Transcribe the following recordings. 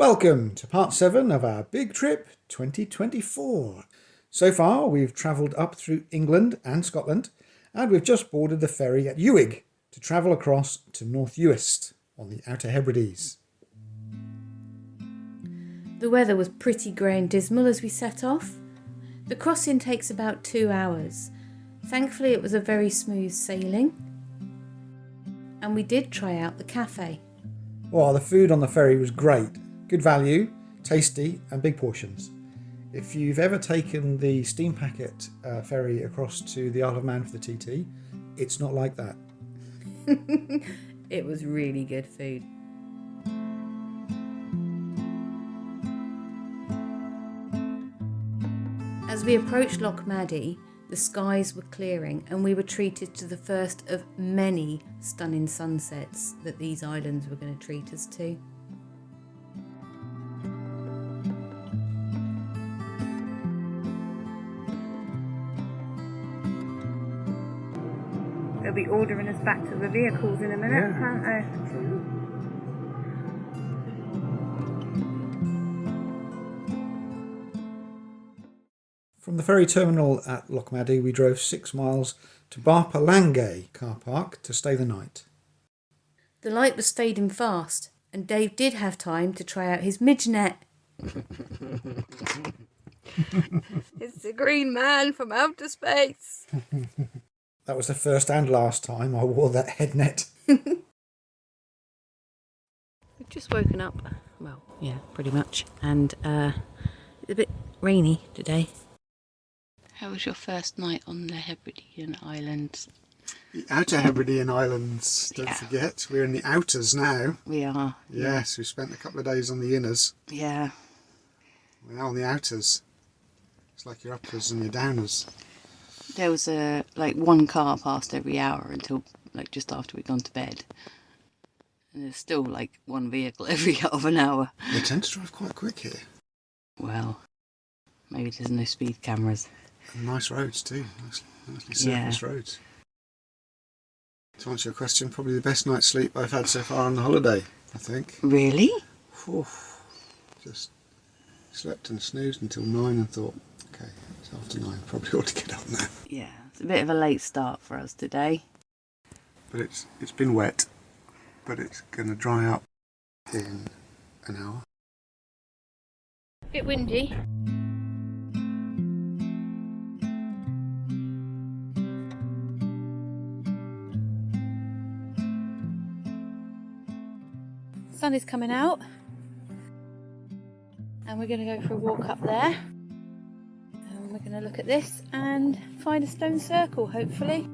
Welcome to part 7 of our Big Trip 2024. So far we've travelled up through England and Scotland, and we've just boarded the ferry at Uist to travel across to North Uist on the Outer Hebrides. The weather was pretty grey and dismal as we set off. The crossing takes about 2 hours. Thankfully it was a very smooth sailing. And we did try out the cafe. Well, the food on the ferry was great. Good value, tasty and big portions. If you've ever taken the steam packet ferry across to the Isle of Man for the TT, it's not like that. It was really good food. As we approached Lochmaddy, the skies were clearing and we were treated to the first of many stunning sunsets that these islands were going to treat us to. They'll be ordering us back to the vehicles in a minute, can't they? From the ferry terminal at Lochmaddy, we drove 6 miles to Barpa Langais Car Park to stay the night. The light was fading fast, and Dave did have time to try out his midge net. It's the green man from outer space. That was the first and last time I wore that head net. We've just woken up. Well, yeah, pretty much. And it's a bit rainy today. How was your first night on the Hebridean Islands? The Outer Hebridean Islands, don't forget. We're in the outers now. We are. Yes, we spent a couple of days on the inners. Yeah. We're now on the outers. It's like your uppers and your downers. There was one car passed every hour until just after we'd gone to bed. And there's still one vehicle every half an hour. They tend to drive quite quick here. Well, maybe there's no speed cameras. And nice roads too, nicely surfaced roads. To answer your question, probably the best night's sleep I've had so far on the holiday, I think. Really? Whew. Just slept and snoozed until 9 and thought, okay, it's after 9, probably ought to get up now. Yeah, it's a bit of a late start for us today. But it's been wet, but it's going to dry up in an hour. Bit windy. Sun is coming out and we're going to go for a walk up there and we're going to look at this and find a stone circle, hopefully.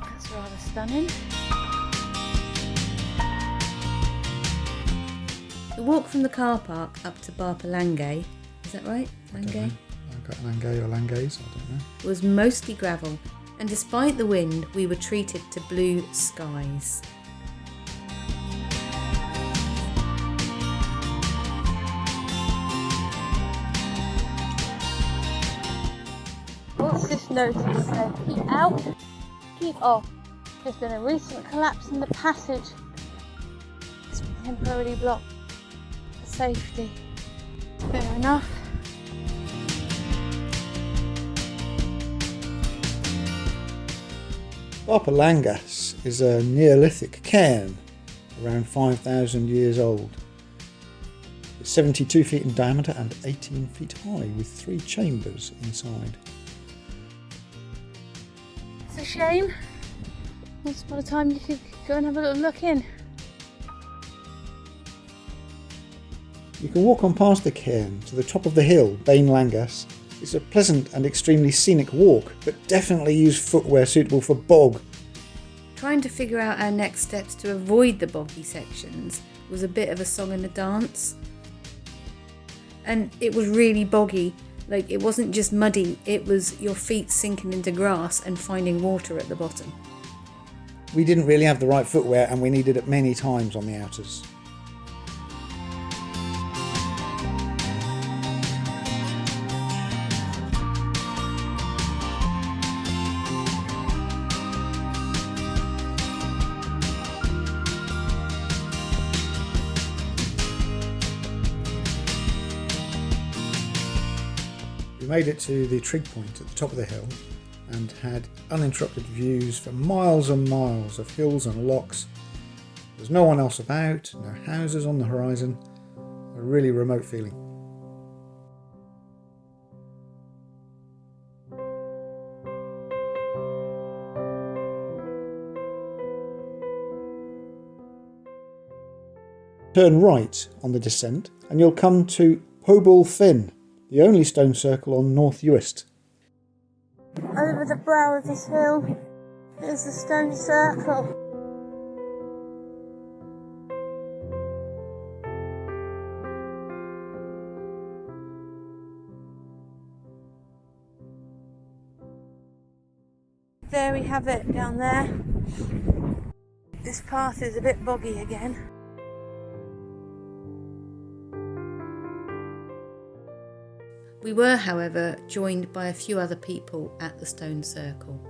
That's rather stunning. The walk from the car park up to Barpa Langais, is that right? Langais? I've got Langais or Langass, I don't know. Was mostly gravel, and despite the wind, we were treated to blue skies. What's this notice say? Keep out, keep off. There's been a recent collapse in the passage. It's been temporarily blocked. Safety. Fair enough. Barpa Langais is a Neolithic Cairn, around 5,000 years old. It's 72 feet in diameter and 18 feet high, with 3 chambers inside. It's a shame. Once upon a time you could go and have a little look in. You can walk on past the cairn to the top of the hill, Langass. It's a pleasant and extremely scenic walk, but definitely use footwear suitable for bog. Trying to figure out our next steps to avoid the boggy sections was a bit of a song and a dance. And it was really boggy. It wasn't just muddy, it was your feet sinking into grass and finding water at the bottom. We didn't really have the right footwear and we needed it many times on the outers. We made it to the trig point at the top of the hill and had uninterrupted views for miles and miles of hills and lochs. There's no one else about, no houses on the horizon, a really remote feeling. Turn right on the descent and you'll come to Pobull Fhinn, the only stone circle on North Uist. Over the brow of this hill is the stone circle. There we have it down there. This path is a bit boggy again. We were, however, joined by a few other people at the stone circle.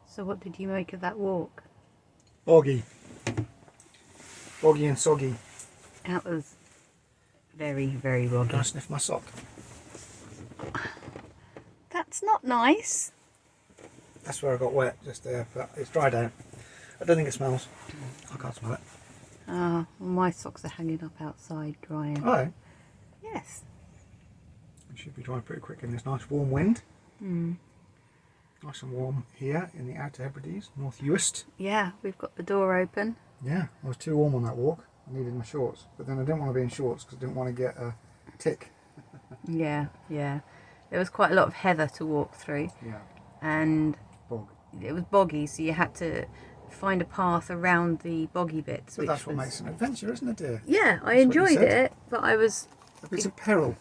So what did you make of that walk? Boggy. Boggy and soggy. That was very, very boggy. Can I sniff my sock? That's not nice. That's where I got wet, just there, but it's dried out. I don't think it smells. I can't smell it. Ah, well, my socks are hanging up outside drying. Oh, Yes. it should be drying pretty quick in this nice warm wind. Mm. Nice and warm here in the Outer Hebrides, North Uist. Yeah, we've got the door open. Yeah, I was too warm on that walk. I needed my shorts, but then I didn't want to be in shorts because I didn't want to get a tick. Yeah, yeah. There was quite a lot of heather to walk through. Yeah. And Bog. it was boggy, so you had to find a path around the boggy bits. But that's what makes an adventure, isn't it, dear? Yeah, I That's what you enjoyed said. it, but I was... A bit of peril.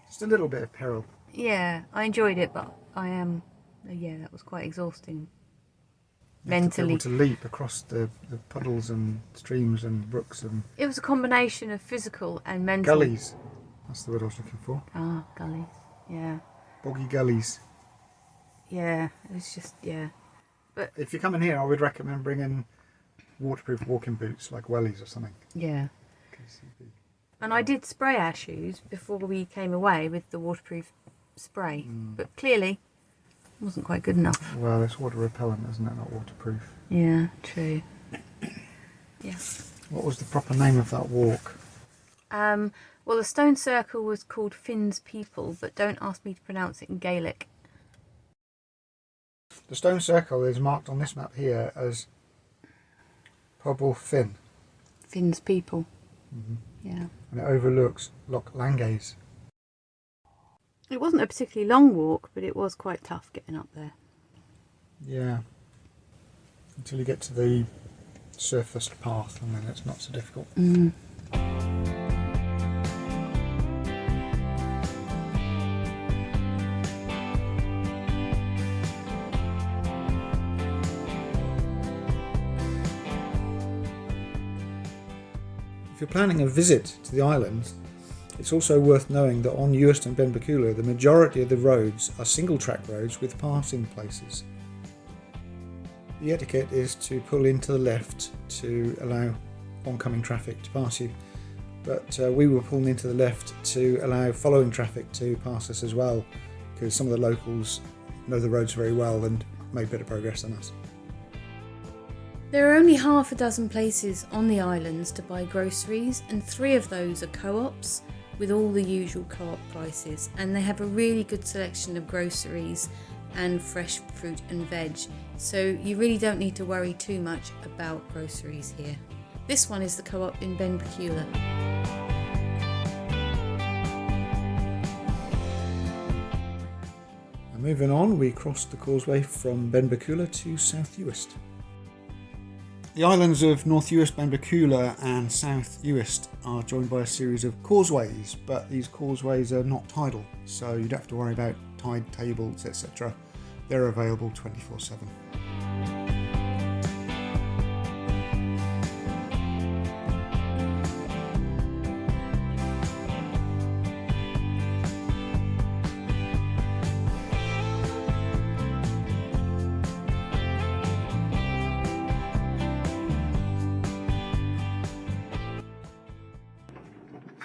Just a little bit of peril. Yeah, I enjoyed it, but I am... yeah, that was quite exhausting. You have to be Mentally. able to leap across the puddles and streams and brooks and It was a combination of physical and mental. gullies. That's the word I was looking for. Ah, gullies. Yeah. Boggy gullies. Yeah, it was just, yeah. If you're coming here, I would recommend bringing waterproof walking boots, like wellies or something. Yeah. KCB. And I did spray our shoes before we came away with the waterproof spray. But clearly, it wasn't quite good enough. Well, it's water repellent, isn't it? Not waterproof. Yeah, true. Yeah. What was the proper name of that walk? Well, the stone circle was called Fhinn's People, but don't ask me to pronounce it in Gaelic. The stone circle is marked on this map here as Pobull Fhinn, Fhinn's People. Yeah. and it overlooks Loch Langais. It wasn't a particularly long walk, but it was quite tough getting up there. Yeah. Until you get to the surfaced path, and then it's not so difficult. If you're planning a visit to the islands, it's also worth knowing that on Uist and Benbecula the majority of the roads are single track roads with passing places. The etiquette is to pull in to the left to allow oncoming traffic to pass you, but we were pulling into the left to allow following traffic to pass us as well, because some of the locals know the roads very well and made better progress than us. There are only half a dozen places on the islands to buy groceries, and 3 of those are co-ops with all the usual co-op prices, and they have a really good selection of groceries and fresh fruit and veg, so you really don't need to worry too much about groceries here. This one is the co-op in Benbecula. And moving on, we crossed the causeway from Benbecula to South Uist. The islands of North Uist, Benbecula and South Uist are joined by a series of causeways, but these causeways are not tidal, so you don't have to worry about tide tables, etc. They're available 24/7.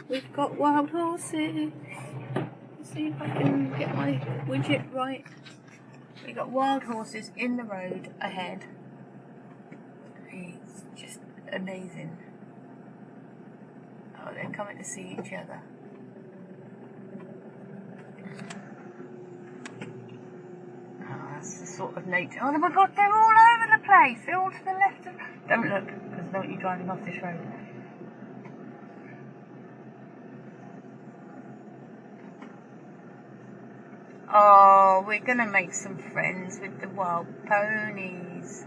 We've got wild horses. Let's see if I can get my widget right. We've got wild horses in the road ahead. It's just amazing. Oh, they're coming to see each other. Oh, that's the sort of nature. Oh my god, they're all over the place. They're all to the left of... Don't look, because I don't want you driving off this road. Oh, we're going to make some friends with the wild ponies.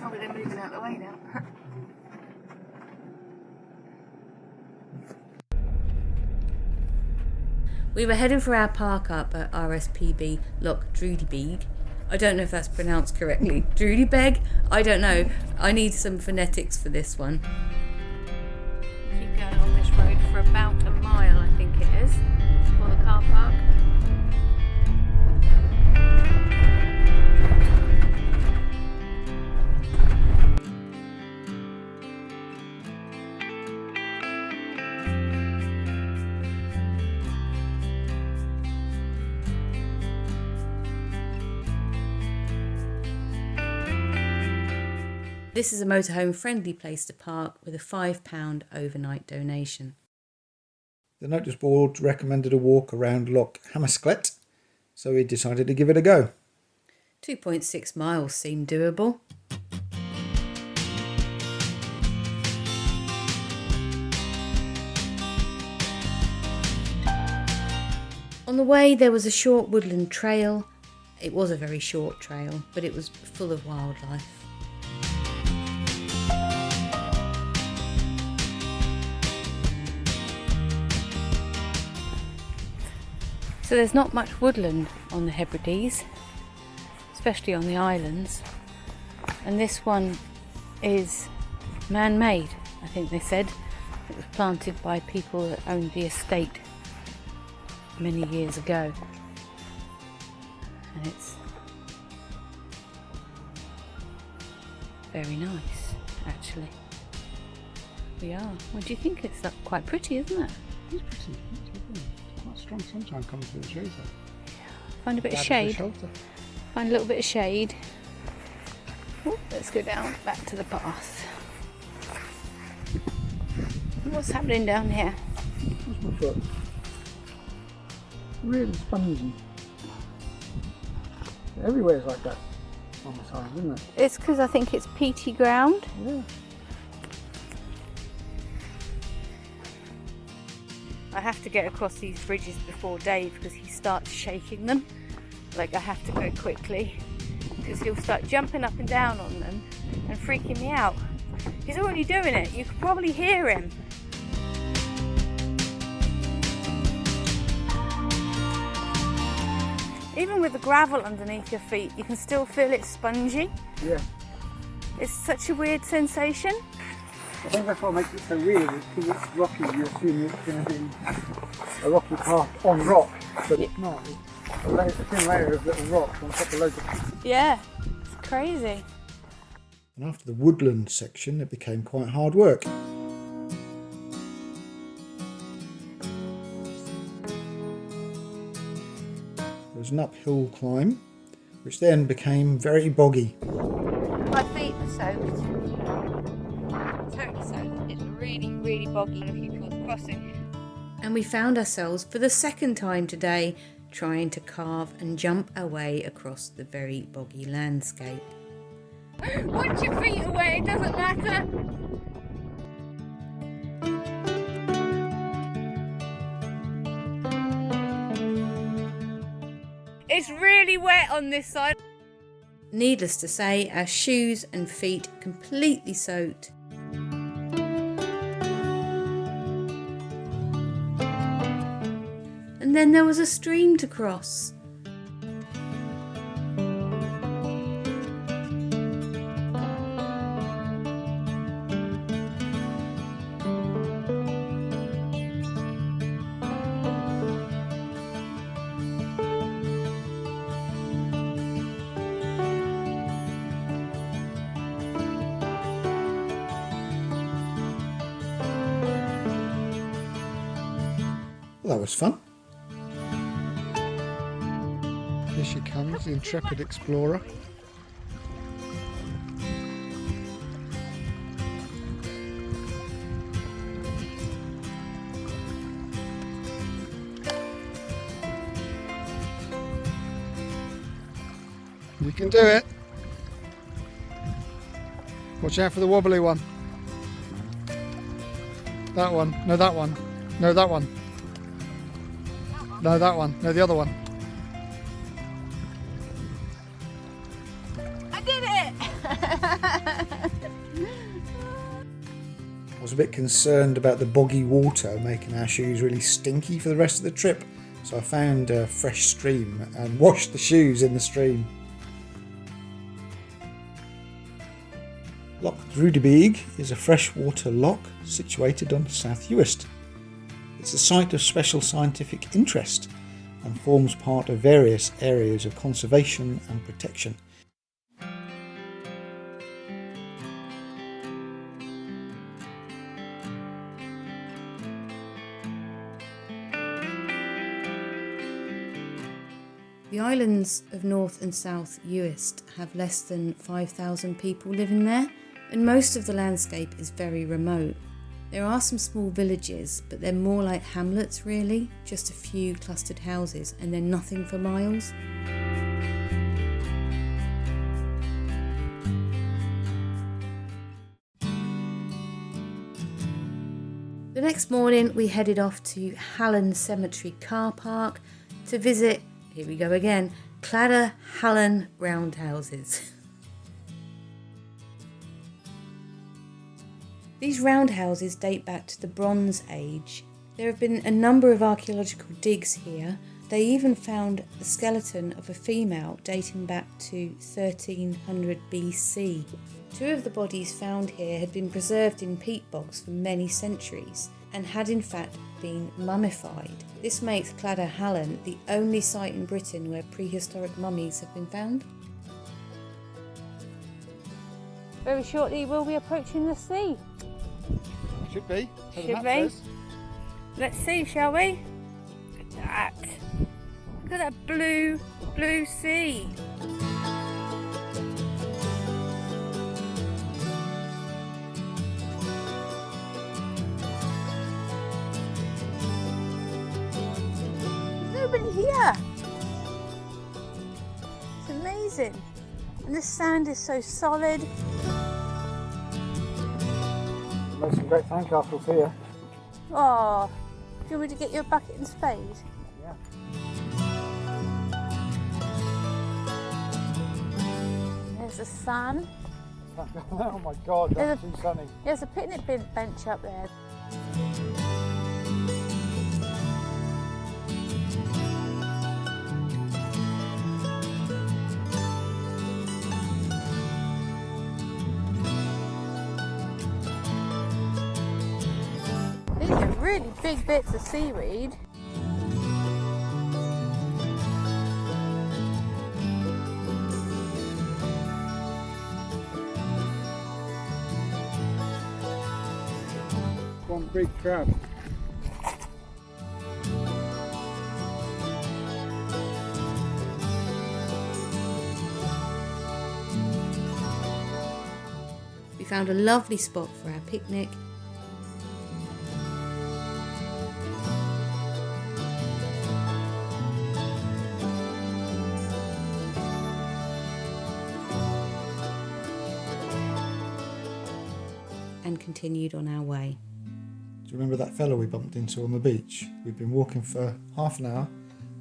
Oh, they're moving out of the way now. We were heading for our park up at RSPB Loch Druidbeag. I don't know if that's pronounced correctly. Druidbeag? I don't know. I need some phonetics for this one. Keep going on this road for about a mile, I think it is, for the car park. This is a motorhome friendly place to park with a £5 overnight donation. The notice board recommended a walk around Loch Hamasclet, so we decided to give it a go. 2.6 miles seemed doable. On the way there was a short woodland trail. It was a very short trail, but it was full of wildlife. So there's not much woodland on the Hebrides, especially on the islands, and this one is man-made, I think they said. It was planted by people that owned the estate many years ago, and it's very nice actually. We are. What do you think? It's quite pretty, isn't it? It's pretty. Quite strong sunshine coming through the trees though. Find a bit of shade. Find a little bit of shade. Oh, let's go down back to the path. What's happening down here? What's my foot? Really spongy. Everywhere's like that on the side, isn't it? It's because I think it's peaty ground. Yeah. I have to get across these bridges before Dave because he starts shaking them. Like, I have to go quickly because he'll start jumping up and down on them and freaking me out. He's already doing it. You could probably hear him. Even with the gravel underneath your feet, you can still feel it spongy. Yeah. It's such a weird sensation. I think that's what makes it so weird, is because it's rocky, you assume it's going to be a rocky path on rock, but it's not. It's a thin layer of little rocks on top of loads of... Yeah, it's crazy. And after the woodland section, it became quite hard work. There was an uphill climb, which then became very boggy. My feet are soaked. Totally soaked. It's really, really boggy looking for the crossing. And we found ourselves for the second time today trying to carve and jump our way across the very boggy landscape. Once your feet are wet, it doesn't matter. It's really wet on this side. Needless to say, our shoes and feet completely soaked. And then there was a stream to cross. Well, that was fun. Here she comes, the intrepid explorer. You can do it. Watch out for the wobbly one. That one. No, that one. No, that one. No, that one. No, the other one. I did it! I was a bit concerned about the boggy water making our shoes really stinky for the rest of the trip, so I found a fresh stream and washed the shoes in the stream. Loch Druidbeag is a freshwater loch situated on South Uist. It's a site of special scientific interest and forms part of various areas of conservation and protection. The islands of North and South Uist have less than 5,000 people living there, and most of the landscape is very remote. There are some small villages, but they're more like hamlets really, just a few clustered houses, and they're nothing for miles. The next morning we headed off to Hallan Cemetery Car Park to visit, here we go again, Cladh Hallan Roundhouses. These roundhouses date back to the Bronze Age. There have been a number of archaeological digs here. They even found the skeleton of a female dating back to 1300 BC. Two of the bodies found here had been preserved in peat bogs for many centuries and had in fact been mummified. This makes Cladh Hallan the only site in Britain where prehistoric mummies have been found. Very shortly we'll be approaching the sea. Should be. Should be. Let's see, shall we? Look at that. Look at that blue sea. There's nobody here. It's amazing. And the sand is so solid. There's some great sandcastles here. Oh, do you want me to get you a bucket and spade? Yeah. There's the sun. Oh my God, that's too sunny. There's a picnic bench up there. These are really big bits of seaweed. One big crab. We found a lovely spot for our picnic. and continued on our way. Do you remember that fellow we bumped into on the beach? We'd been walking for half an hour,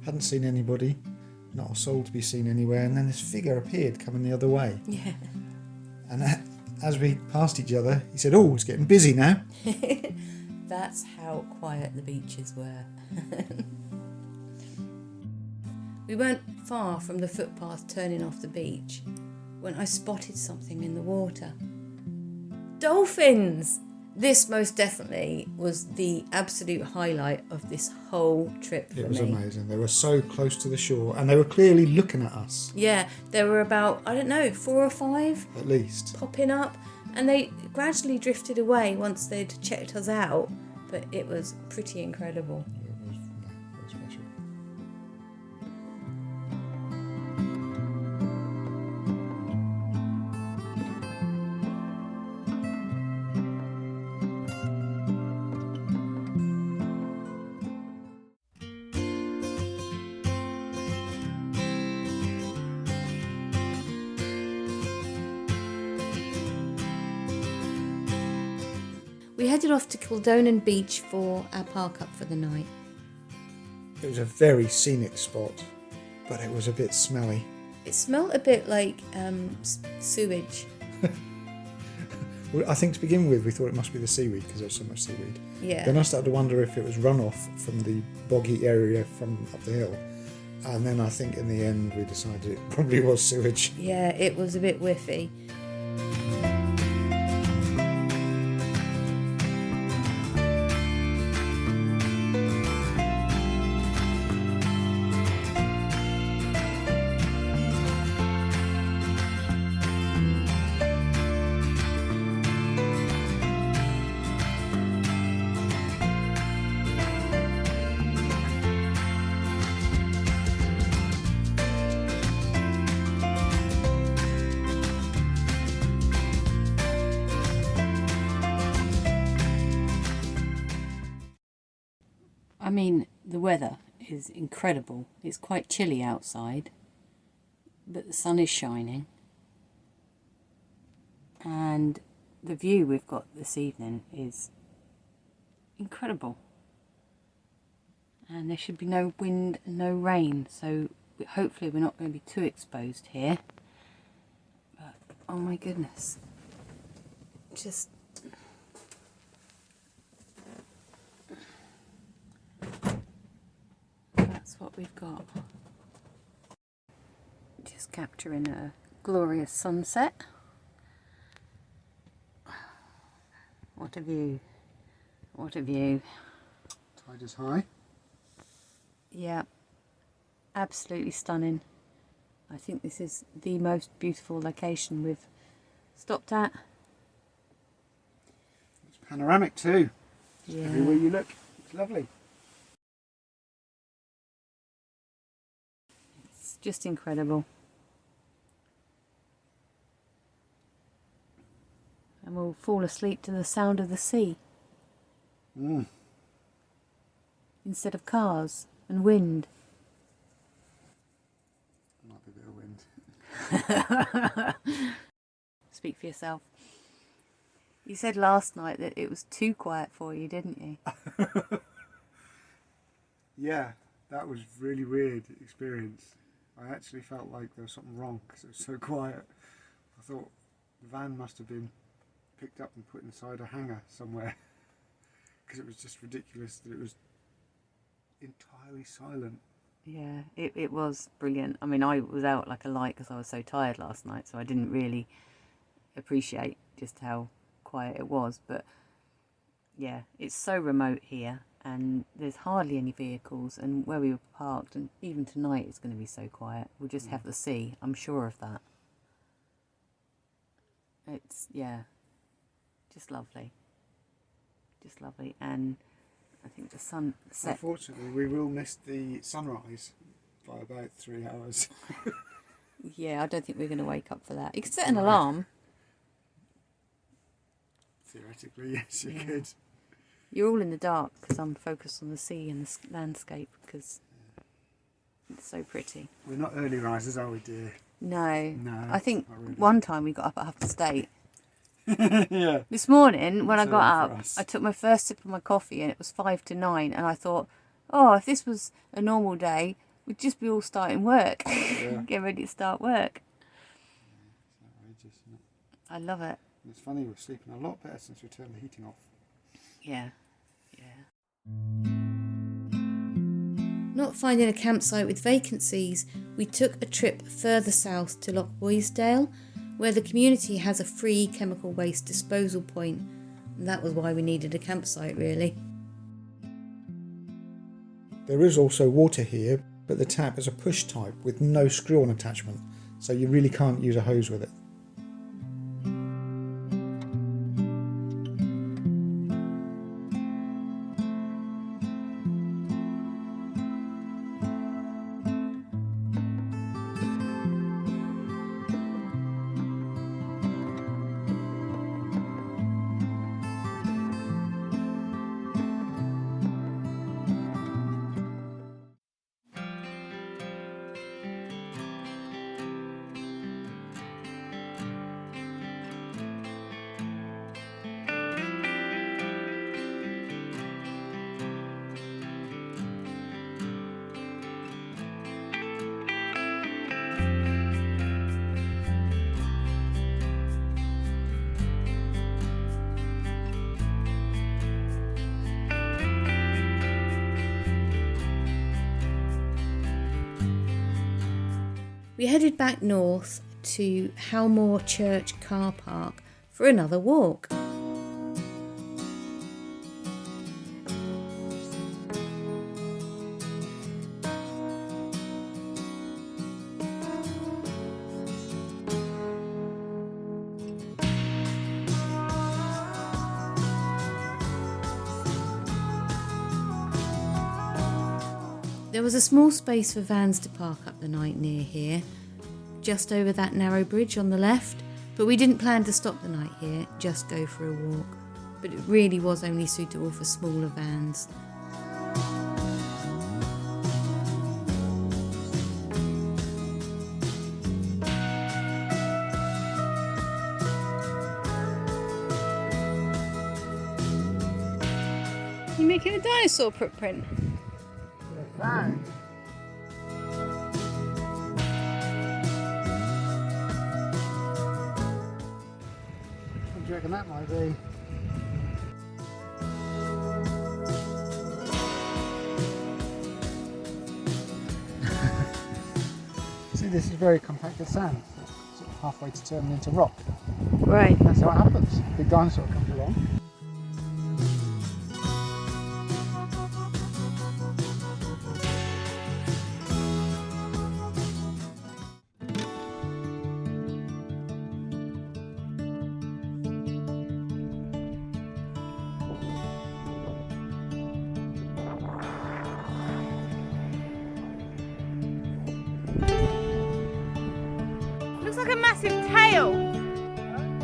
hadn't seen anybody, not a soul to be seen anywhere, and then this figure appeared coming the other way. Yeah. And as we passed each other, he said, "Oh, it's getting busy now." That's how quiet the beaches were. We weren't far from the footpath turning off the beach when I spotted something in the water. Dolphins! This most definitely was the absolute highlight of this whole trip for me. It was amazing. They were so close to the shore and they were clearly looking at us. Yeah, there were about, I don't know, 4 or 5 At least. popping up, and they gradually drifted away once they'd checked us out, but it was pretty incredible. It was very special. We headed off to Kildonan Beach for our parkup for the night. It was a very scenic spot, but it was a bit smelly. It smelled a bit like sewage. Well, I think to begin with, we thought it must be the seaweed because there was so much seaweed. Yeah. Then I started to wonder if it was runoff from the boggy area from up the hill. And then I think in the end we decided it probably was sewage. Yeah, it was a bit whiffy. I mean, the weather is incredible. It's quite chilly outside, but the sun is shining. And the view we've got this evening is incredible. And there should be no wind and no rain, so hopefully we're not going to be too exposed here. But, oh my goodness. Just... that's what we've got. Just capturing a glorious sunset. What a view. What a view. Tide is high. Yeah, absolutely stunning. I think this is the most beautiful location we've stopped at. It's panoramic too. Yeah. Everywhere you look, it's lovely. It's just incredible. And we'll fall asleep to the sound of the sea. Instead of cars and wind. Might be a bit of wind. Speak for yourself. You said last night that it was too quiet for you, didn't you? Yeah, that was really weird experience. I actually felt like there was something wrong because it was so quiet. I thought the van must have been picked up and put inside a hangar somewhere because it was just ridiculous that it was entirely silent. Yeah, it was brilliant. I mean, I was out like a light because I was so tired last night, so I didn't really appreciate just how quiet it was. But yeah, it's so remote here and there's hardly any vehicles, and where we were parked, and even tonight it's going to be so quiet. We'll just have the sea, I'm sure of that. It's, yeah, just lovely. Just lovely. And I think the sun set. Unfortunately, we will miss the sunrise by about 3 hours. Yeah, I don't think we're going to wake up for that. You could set an alarm. Theoretically, yes, you could. You're all in the dark because I'm focused on the sea and the landscape because it's so pretty. We're not early risers, are we, dear? No. No, I think not really. one time we got up at 8:30. Yeah. This morning when I It's got early for up, us. I took my first sip of my coffee and it was 5 to 9, and I thought, oh, if this was a normal day, we'd just be all starting work. Yeah. Get ready to start work. It's outrageous, isn't it? I love it. And it's funny, we're sleeping a lot better since we turned the heating off. Yeah. Not finding a campsite with vacancies, we took a trip further south to Lochboisdale, where the community has a free chemical waste disposal point, and that was why we needed a campsite, really. There is also water here, but the tap is a push type with no screw-on attachment, so you really can't use a hose with it. We headed back north to Howmore Church Car Park for another walk. There was a small space for vans to park up the night near here, just over that narrow bridge on the left, but we didn't plan to stop the night here, just go for a walk. But it really was only suitable for smaller vans. You making a dinosaur footprint? Fine. What do you reckon that might be? See, this is very compacted sand, sort of halfway to turn into rock. Right. That's how it happens. Big dinosaur comes along. Looks like a massive tail.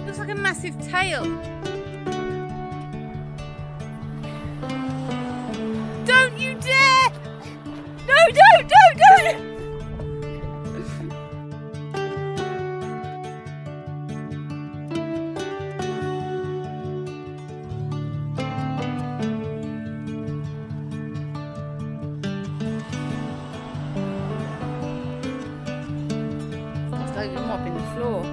Looks like a massive tail. Don't you dare! No, don't! It's like you're mopping the floor.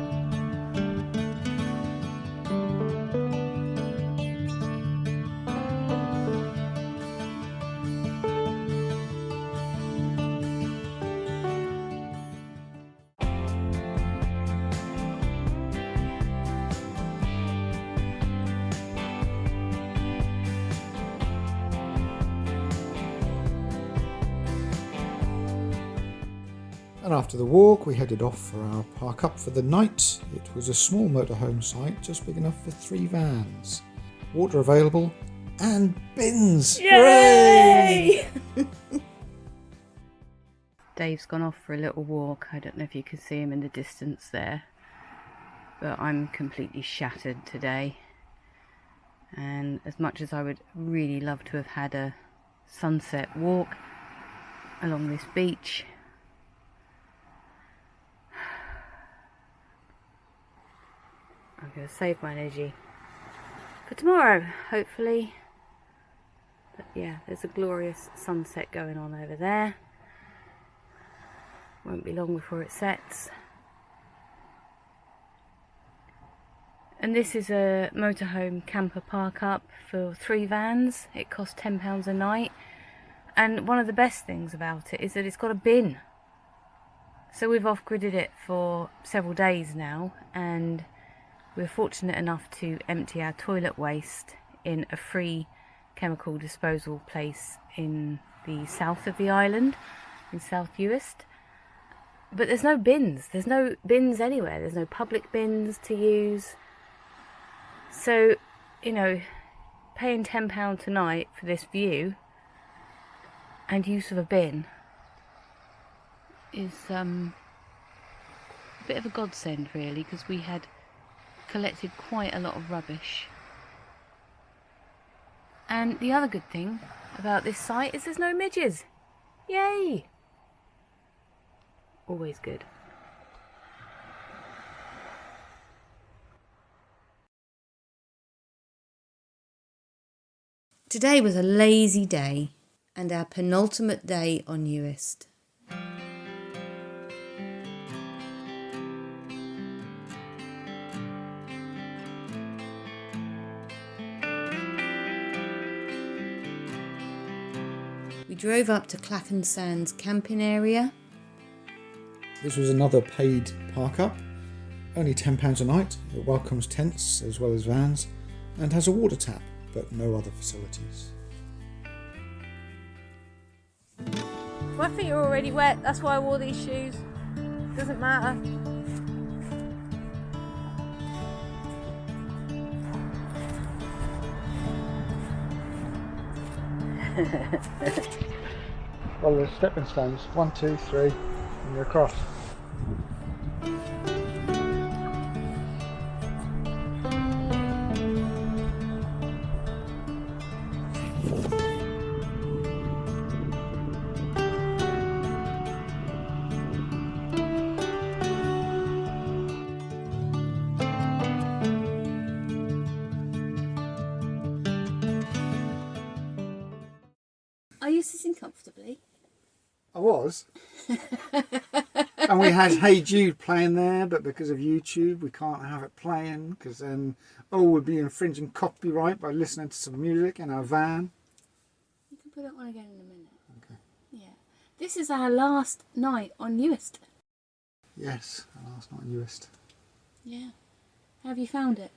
And after the walk, we headed off for our park up for the night. It was a small motorhome site, just big enough for 3 vans. Water available and bins! Yay! Dave's gone off for a little walk. I don't know if you can see him in the distance there, but I'm completely shattered today. And as much as I would really love to have had a sunset walk along this beach, I'm going to save my energy for tomorrow, hopefully. But yeah, there's a glorious sunset going on over there. Won't be long before it sets. And this is a motorhome camper park up for 3 vans. It costs £10 a night. And one of the best things about it is that it's got a bin. So we've off-gridded it for several days now, and we're fortunate enough to empty our toilet waste in a free chemical disposal place in the south of the island, in South Uist. But there's no bins. There's no bins anywhere. There's no public bins to use. So, you know, paying £10 tonight for this view and use of a bin is a bit of a godsend, really, because we had collected quite a lot of rubbish. And the other good thing about this site is there's no midges. Yay! Always good. Today was a lazy day and our penultimate day on Uist. We drove up to Clachan Sands camping area. This was another paid park up, only £10 a night. It welcomes tents as well as vans and has a water tap, but no other facilities. My feet are already wet, that's why I wore these shoes. Doesn't matter. Well, there's stepping stones. 1, 2, 3, and you're across. Are you sitting comfortably? I was. And we had Hey Jude playing there, but because of YouTube we can't have it playing, because then we'd be infringing copyright by listening to some music in our van. You can put it on again in a minute. Okay. Yeah. This is our last night on Uist. Yes, our last night in Uist. Yeah. How have you found it?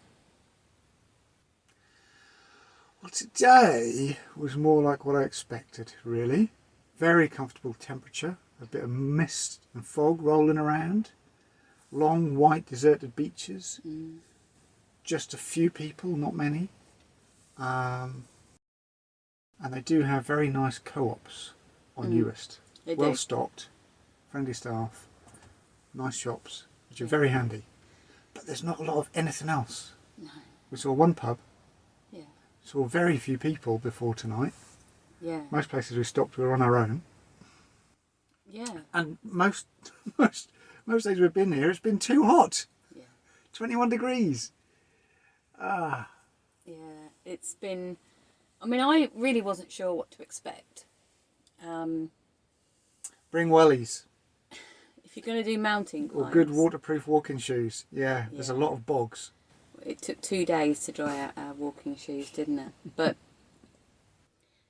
Well, today was more like what I expected, really. Very comfortable temperature, a bit of mist and fog rolling around, long white deserted beaches, just a few people, not many, and they do have very nice co-ops on Uist, well stocked, friendly staff, nice shops, which are very handy, but there's not a lot of anything else. No. We saw one pub, Yeah. saw very few people before tonight. Yeah. Most places we stopped we were on our own. Yeah. And most days we've been here, it's been too hot. Yeah. 21 degrees. Yeah. It's been. I mean, I really wasn't sure what to expect. Bring wellies If you're going to do mountain climbs, or good waterproof walking shoes. Yeah, there's a Yeah. lot of bogs. It took 2 days to dry out our walking shoes, didn't it? But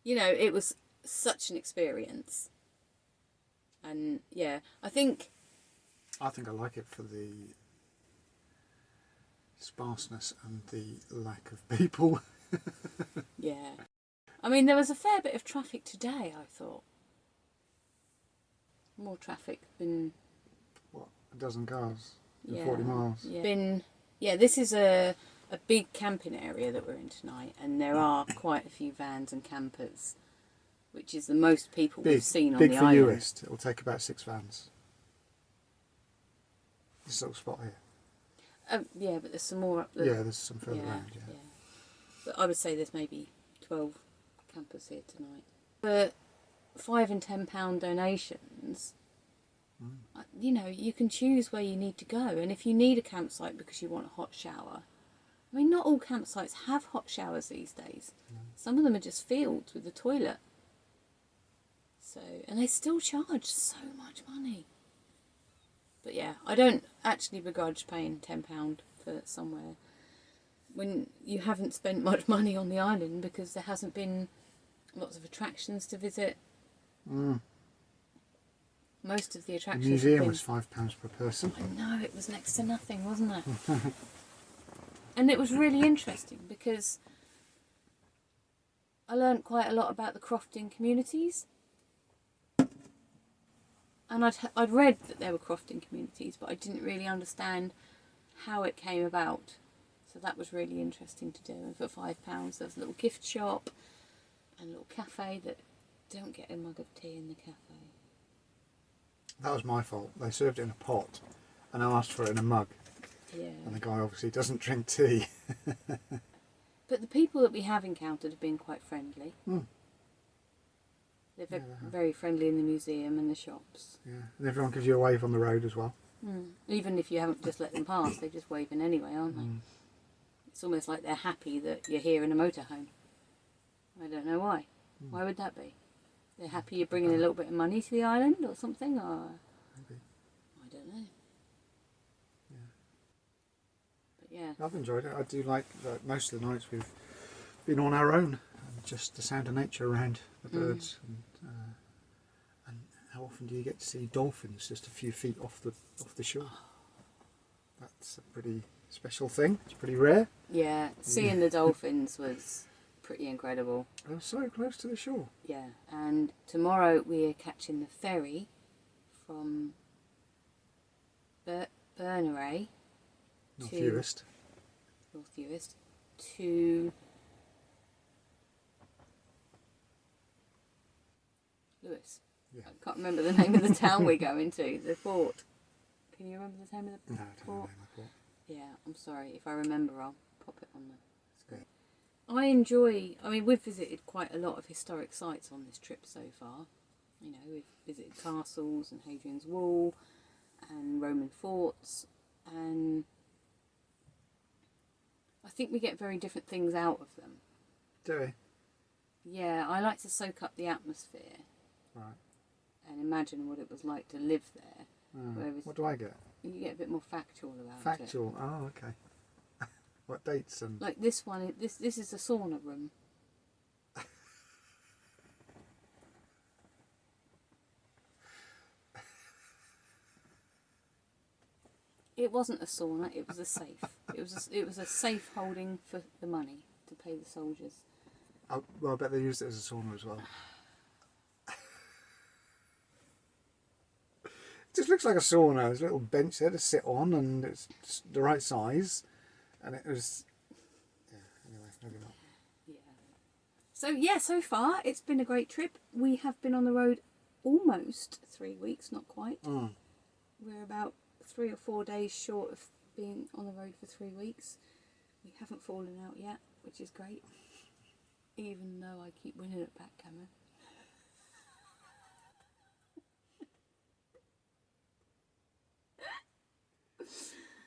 you know, it was such an experience. And yeah, I think I like it for the sparseness and the lack of people. yeah. I mean, there was a fair bit of traffic today, I thought. More traffic than... What, a dozen cars in Yeah, 40 miles? Yeah. This is a big camping area that we're in tonight, and there are quite a few vans and campers, which is the most people we've seen on the island. Big for Uist. It'll take about 6 vans. This little spot here. Yeah, but there's some more up there. Yeah, there's some further around, yeah. But I would say there's maybe 12 campers here tonight. For £5 and £10 donations, You know, you can choose where you need to go, and if you need a campsite because you want a hot shower, I mean, not all campsites have hot showers these days. Some of them are just fields with a toilet. So, and they still charge so much money. But yeah, I don't actually begrudge paying £10 for somewhere when you haven't spent much money on the island because there hasn't been lots of attractions to visit. Most of the attractions. The museum was £5 per person. I know, it was next to nothing, wasn't it? And it was really interesting because I learned quite a lot about the crofting communities. And I'd read that there were crofting communities, but I didn't really understand how it came about. So that was really interesting to do. And for £5, there was a little gift shop and a little cafe that don't get a mug of tea in the cafe. That was my fault. They served it in a pot, and I asked for it in a mug. Yeah. And the guy obviously doesn't drink tea. But the people that we have encountered have been quite friendly. They're very friendly in the museum and the shops. Yeah, and everyone gives you a wave on the road as well. Even if you haven't just let them pass, they're just waving anyway, aren't they? It's almost like they're happy that you're here in a motorhome. I don't know why. Why would that be? They're happy you're bringing a little bit of money to the island or something, or Maybe. I don't know. But yeah, I've enjoyed it. I do like that most of the nights we've been on our own, and just the sound of nature around the birds. And how often do you get to see dolphins just a few feet off the shore? That's a pretty special thing. It's pretty rare. yeah. Seeing the dolphins was pretty incredible. They're so close to the shore. Yeah, and tomorrow we are catching the ferry from Berneray North to Uist. North Uist to Lewis. Yeah. I can't remember the name of the town we're going to. The port. Can you remember the name of the No, I don't know port? the port. Yeah, I'm sorry. If I remember, I'll pop it on the screen. Yeah. I enjoy. I mean, we've visited quite a lot of historic sites on this trip so far. You know, we've visited castles and Hadrian's Wall and Roman forts, and I think we get very different things out of them. Do we? Yeah, I like to soak up the atmosphere Right. and imagine what it was like to live there. Whereas What do I get? you get a bit more factual about it. Factual. Oh, okay. What dates and... Like this one, this is a sauna room. It wasn't a sauna. It was a safe. It was a safe holding for the money to pay the soldiers. Oh, well, I bet they used it as a sauna as well. It just looks like a sauna. There's a little bench there to sit on, and it's just the right size. And it was... Yeah, anyway, maybe not. Yeah. So far it's been a great trip. We have been on the road almost 3 weeks, not quite. We're about 3 or 4 days short of being on the road for 3 weeks. We haven't fallen out yet, which is great. Even though I keep winning at backgammon.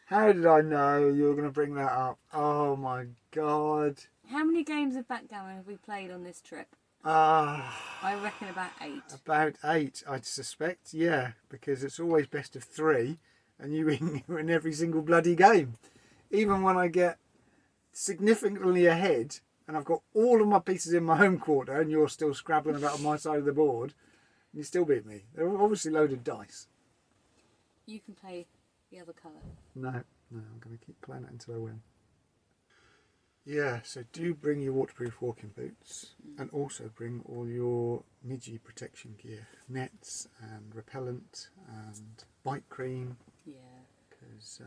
How did I know you were going to bring that up? Oh my god. How many games of backgammon have we played on this trip? I reckon about 8. About 8, I'd suspect, yeah, because it's always best of 3, and you win every single bloody game. Even when I get significantly ahead, and I've got all of my pieces in my home quarter, and you're still scrabbling about on my side of the board, and you still beat me. They're obviously loaded dice. You can play the other colour. No, I'm going to keep playing it until I win. Yeah, so do bring your waterproof walking boots, and also bring all your midgie protection gear, nets and repellent and bite cream. Yeah. Because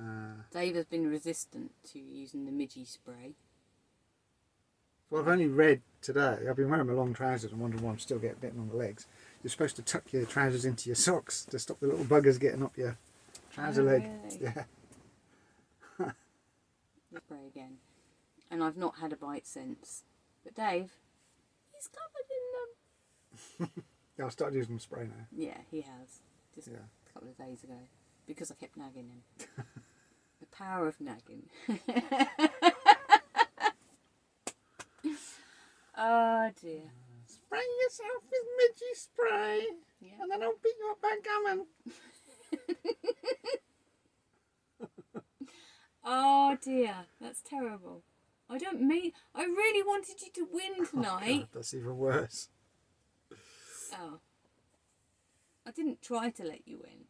Dave has been resistant to using the midgie spray. well, I've only read today. I've been wearing my long trousers and wondering why I'm still getting bitten on the legs. You're supposed to tuck your trousers into your socks to stop the little buggers getting up your trouser leg. Really? Yeah. The spray again. And I've not had a bite since. But Dave, he's covered in them. Yeah, I've started using spray now. Yeah, he has. Just Yeah. couple of days ago because I kept nagging him. The power of nagging. Oh dear. Spray yourself with midgy spray, Yeah. and then I'll beat you up backgammon. Oh dear, that's terrible. I really wanted you to win tonight. Oh, God, that's even worse. Oh. I didn't try to let you win,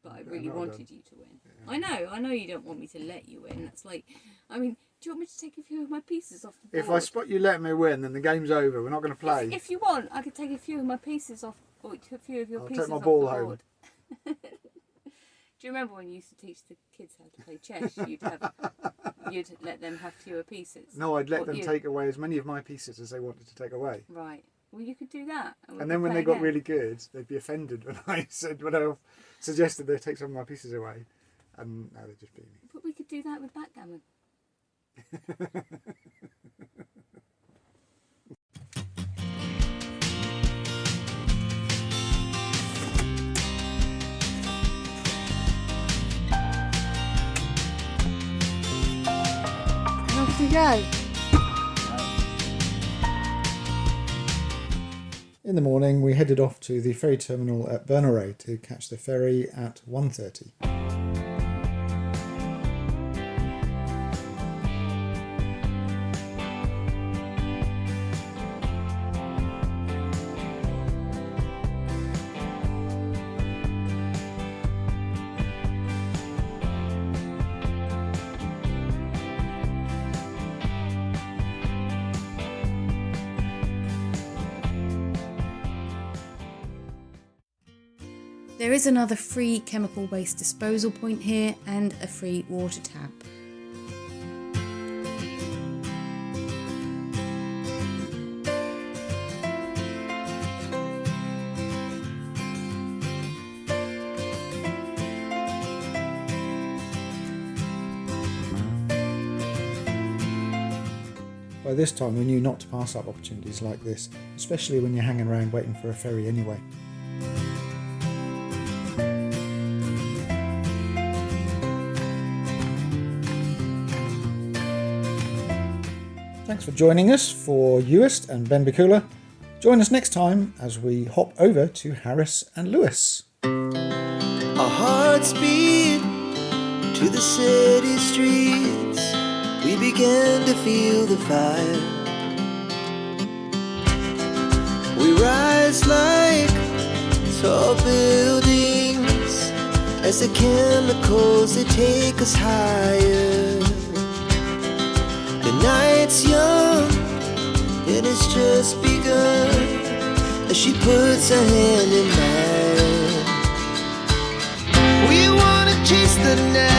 but I really wanted you to win. Yeah. I know you don't want me to let you win. That's like, I mean, do you want me to take a few of my pieces off the board? If I spot you letting me win, then the game's over. We're not going to play. If you want, I could take a few of my pieces off, or a few of your pieces take my off ball the home. board. Do you remember when you used to teach the kids how to play chess? You'd let them have fewer pieces. No, I'd let them take away as many of my pieces as they wanted to take away. Right. Well, you could do that. And then when they got really good, they'd be offended when I suggested they take some of my pieces away. And now they just beat me. But we could do that with backgammon. And off we go. In the morning, we headed off to the ferry terminal at Berneray to catch the ferry at 1:30. There is another free chemical waste disposal point here and a free water tap. By this time, we knew not to pass up opportunities like this, especially when you're hanging around waiting for a ferry anyway. Thanks for joining us for Uist and Benbecula. Join us next time as we hop over to Harris and Lewis. Our hearts beat to the city streets. We began to feel the fire. We rise like tall buildings as the chemicals, they take us higher. The night's young, it has just begun as she puts her hand in mine. We wanna chase the night.